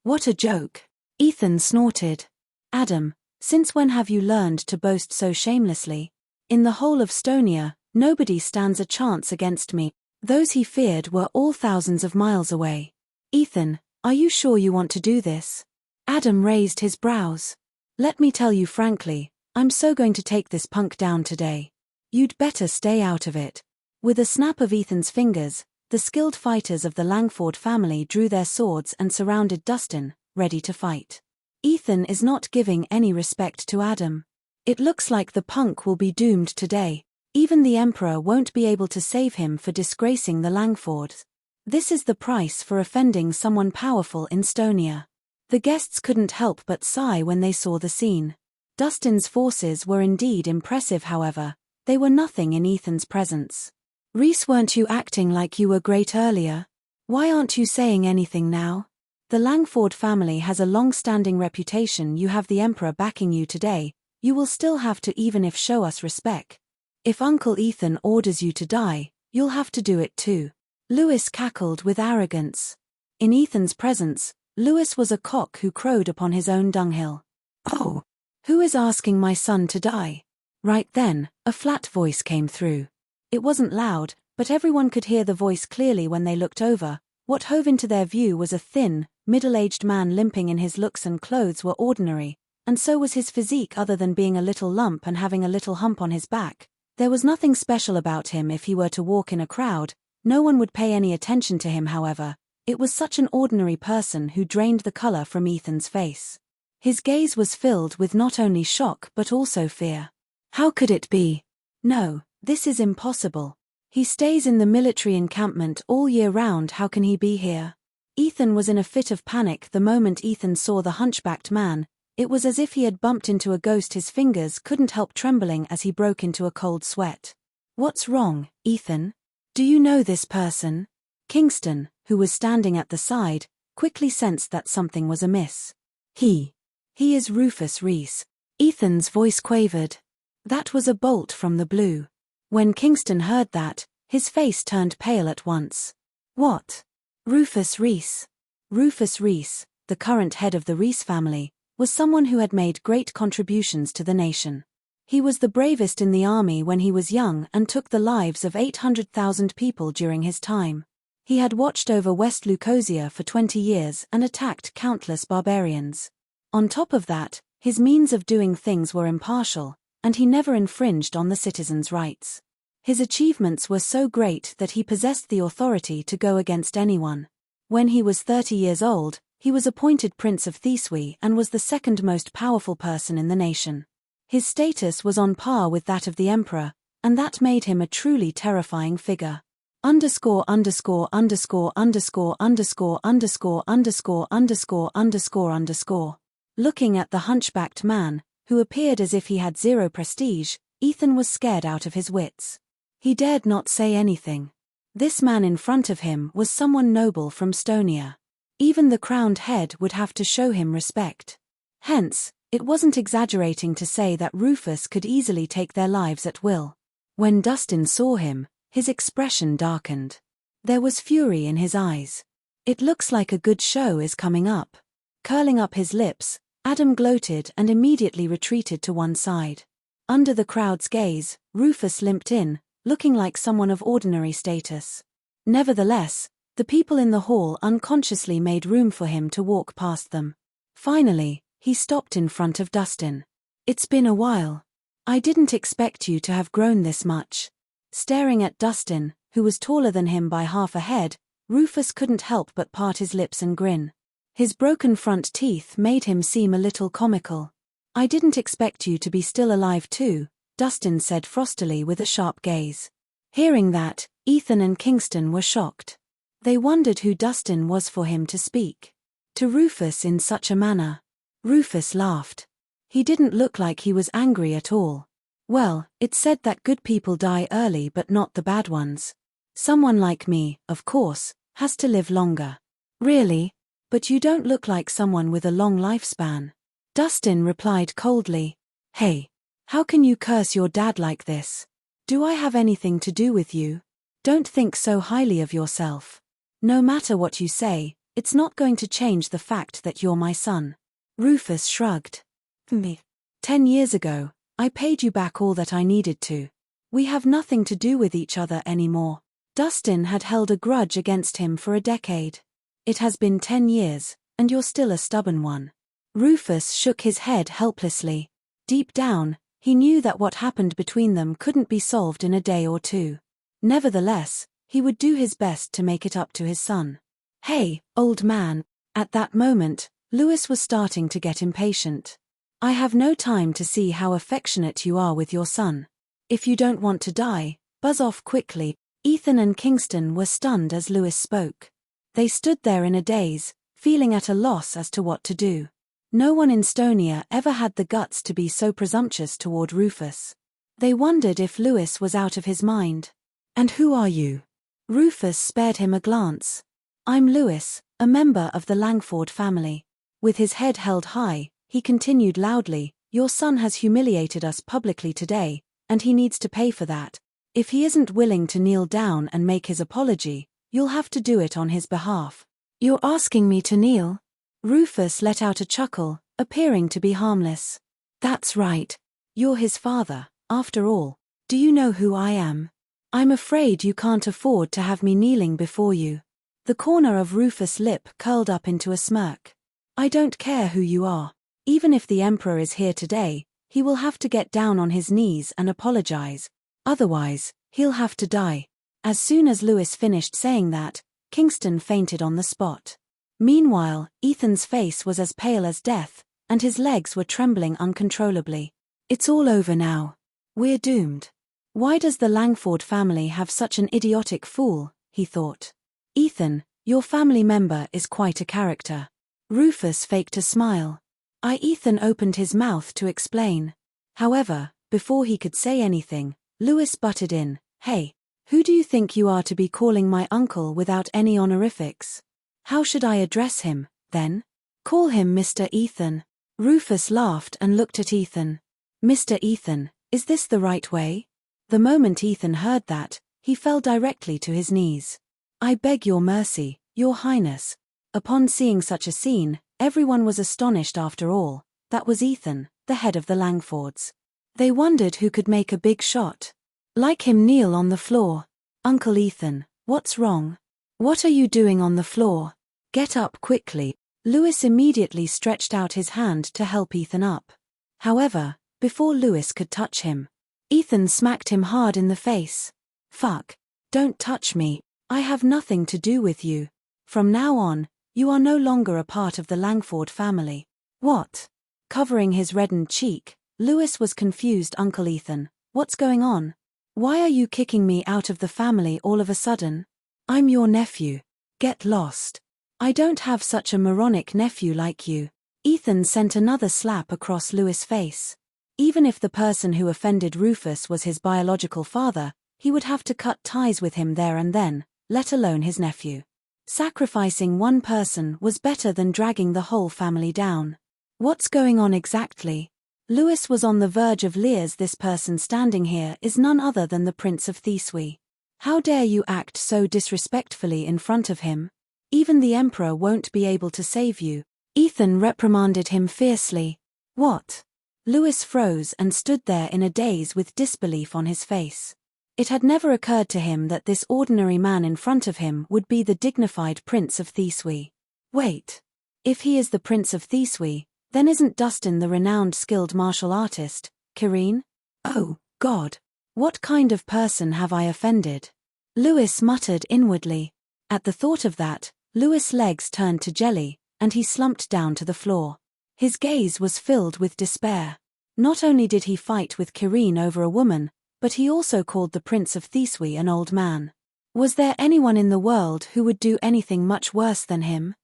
What a joke. Ethan snorted. Adam, since when have you learned to boast so shamelessly? In the whole of Stonia, nobody stands a chance against me. Those he feared were all thousands of miles away. Ethan, are you sure you want to do this? Adam raised his brows. Let me tell you frankly, I'm so going to take this punk down today. You'd better stay out of it. With a snap of Ethan's fingers, the skilled fighters of the Langford family drew their swords and surrounded Dustin, ready to fight. Ethan is not giving any respect to Adam. It looks like the punk will be doomed today. Even the Emperor won't be able to save him for disgracing the Langfords. This is the price for offending someone powerful in Stonia. The guests couldn't help but sigh when they saw the scene. Dustin's forces were indeed impressive, however. They were nothing in Ethan's presence. Rhys, weren't you acting like you were great earlier? Why aren't you saying anything now? The Langford family has a long-standing reputation. You have the Emperor backing you today. You will still have to, even if show us respect. If Uncle Ethan orders you to die, you'll have to do it too. Lewis cackled with arrogance. In Ethan's presence, Lewis was a cock who crowed upon his own dunghill. Oh, who is asking my son to die? Right then, a flat voice came through. It wasn't loud, but everyone could hear the voice clearly when they looked over. What hove into their view was a thin, middle-aged man limping. In his looks and clothes were ordinary, and so was his physique. Other than being a little lump and having a little hump on his back, there was nothing special about him. If he were to walk in a crowd, no one would pay any attention to him. However, it was such an ordinary person who drained the color from Ethan's face. His gaze was filled with not only shock but also fear. How could it be? No, this is impossible. He stays in the military encampment all year round. How can he be here? Ethan was in a fit of panic the moment Ethan saw the hunchbacked man. It was as if he had bumped into a ghost. His fingers couldn't help trembling as he broke into a cold sweat. What's wrong, Ethan? Do you know this person? Kingston, who was standing at the side, quickly sensed that something was amiss. He is Rhys. Ethan's voice quavered. That was a bolt from the blue. When Kingston heard that, his face turned pale at once. What? Rhys. Rhys, the current head of the Rhys family, was someone who had made great contributions to the nation. He was the bravest in the army when he was young and took the lives of 800,000 people during his time. He had watched over West Lucosia for 20 years and attacked countless barbarians. On top of that, his means of doing things were impartial, and he never infringed on the citizens' rights. His achievements were so great that he possessed the authority to go against anyone. When he was 30 years old, he was appointed Prince of Thiswe and was the second most powerful person in the nation. His status was on par with that of the Emperor, and that made him a truly terrifying figure. Underscore underscore underscore underscore underscore underscore underscore underscore underscore underscore. Looking at the hunchbacked man, who appeared as if he had zero prestige, Ethan was scared out of his wits. He dared not say anything. This man in front of him was someone noble from Stonia. Even the crowned head would have to show him respect. Hence, it wasn't exaggerating to say that Rufus could easily take their lives at will. When Dustin saw him, his expression darkened. There was fury in his eyes. It looks like a good show is coming up. Curling up his lips, Adam gloated and immediately retreated to one side. Under the crowd's gaze, Rufus limped in, looking like someone of ordinary status. Nevertheless, the people in the hall unconsciously made room for him to walk past them. Finally, he stopped in front of Dustin. It's been a while. I didn't expect you to have grown this much. Staring at Dustin, who was taller than him by half a head, Rufus couldn't help but part his lips and grin. His broken front teeth made him seem a little comical. I didn't expect you to be still alive too, Dustin said frostily with a sharp gaze. Hearing that, Ethan and Kingston were shocked. They wondered who Dustin was for him to speak to Rufus in such a manner. Rufus laughed. He didn't look like he was angry at all. Well, it's said that good people die early but not the bad ones. Someone like me, of course, has to live longer. Really? But you don't look like someone with a long lifespan. Dustin replied coldly. Hey, how can you curse your dad like this? Do I have anything to do with you? Don't think so highly of yourself. No matter what you say, It's not going to change the fact that you're my son. Rufus shrugged. Me. 10 years ago, I paid you back all that I needed to. We have nothing to do with each other anymore. Dustin had held a grudge against him for a decade. It has been 10 years, and you're still a stubborn one. Rufus shook his head helplessly. Deep down, he knew that what happened between them couldn't be solved in a day or two. Nevertheless, he would do his best to make it up to his son. Hey, old man. At that moment, Lewis was starting to get impatient. I have no time to see how affectionate you are with your son. If you don't want to die, buzz off quickly. Ethan and Kingston were stunned as Lewis spoke. They stood there in a daze, feeling at a loss as to what to do. No one in Stonia ever had the guts to be so presumptuous toward Rufus. They wondered if Lewis was out of his mind. And who are you? Rufus spared him a glance. I'm Lewis, a member of the Langford family. With his head held high, he continued loudly, your son has humiliated us publicly today, and he needs to pay for that. If he isn't willing to kneel down and make his apology, you'll have to do it on his behalf. You're asking me to kneel? Rufus let out a chuckle, appearing to be harmless. That's right. You're his father, after all. Do you know who I am? I'm afraid you can't afford to have me kneeling before you. The corner of Rufus' lip curled up into a smirk. I don't care who you are. Even if the Emperor is here today, he will have to get down on his knees and apologize. Otherwise, he'll have to die. As soon as Lewis finished saying that, Kingston fainted on the spot. Meanwhile, Ethan's face was as pale as death, and his legs were trembling uncontrollably. It's all over now. We're doomed. Why does the Langford family have such an idiotic fool, he thought. Ethan, your family member is quite a character. Rufus faked a smile. Ethan opened his mouth to explain. However, before he could say anything, Lewis butted in. Hey, who do you think you are to be calling my uncle without any honorifics? How should I address him, then? Call him Mr. Ethan. Rufus laughed and looked at Ethan. Mr. Ethan, is this the right way? The moment Ethan heard that, he fell directly to his knees. I beg your mercy, your highness. Upon seeing such a scene, everyone was astonished after all. That was Ethan, the head of the Langfords. They wondered who could make a big shot. Like him kneel on the floor. Uncle Ethan, what's wrong? What are you doing on the floor? Get up quickly. Lewis immediately stretched out his hand to help Ethan up. However, before Lewis could touch him, Ethan smacked him hard in the face. Fuck. Don't touch me. I have nothing to do with you. From now on, you are no longer a part of the Langford family. What? Covering his reddened cheek, Lewis was confused. Uncle Ethan, what's going on? Why are you kicking me out of the family all of a sudden? I'm your nephew. Get lost. I don't have such a moronic nephew like you. Ethan sent another slap across Lewis' face. Even if the person who offended Rufus was his biological father, he would have to cut ties with him there and then, let alone his nephew. Sacrificing one person was better than dragging the whole family down. What's going on exactly? Lewis was on the verge of leers. This person standing here is none other than the Prince of Thiswe. How dare you act so disrespectfully in front of him? Even the Emperor won't be able to save you. Ethan reprimanded him fiercely. What? Lewis froze and stood there in a daze with disbelief on his face. It had never occurred to him that this ordinary man in front of him would be the dignified Prince of Thiswe. Wait. If he is the Prince of Thiswe, then isn't Dustin the renowned skilled martial artist, Kirrin? Oh, God. What kind of person have I offended? Lewis muttered inwardly. At the thought of that, Lewis' legs turned to jelly, and he slumped down to the floor. His gaze was filled with despair. Not only did he fight with Kirrin over a woman, but he also called the Prince of Thiswe an old man. Was there anyone in the world who would do anything much worse than him?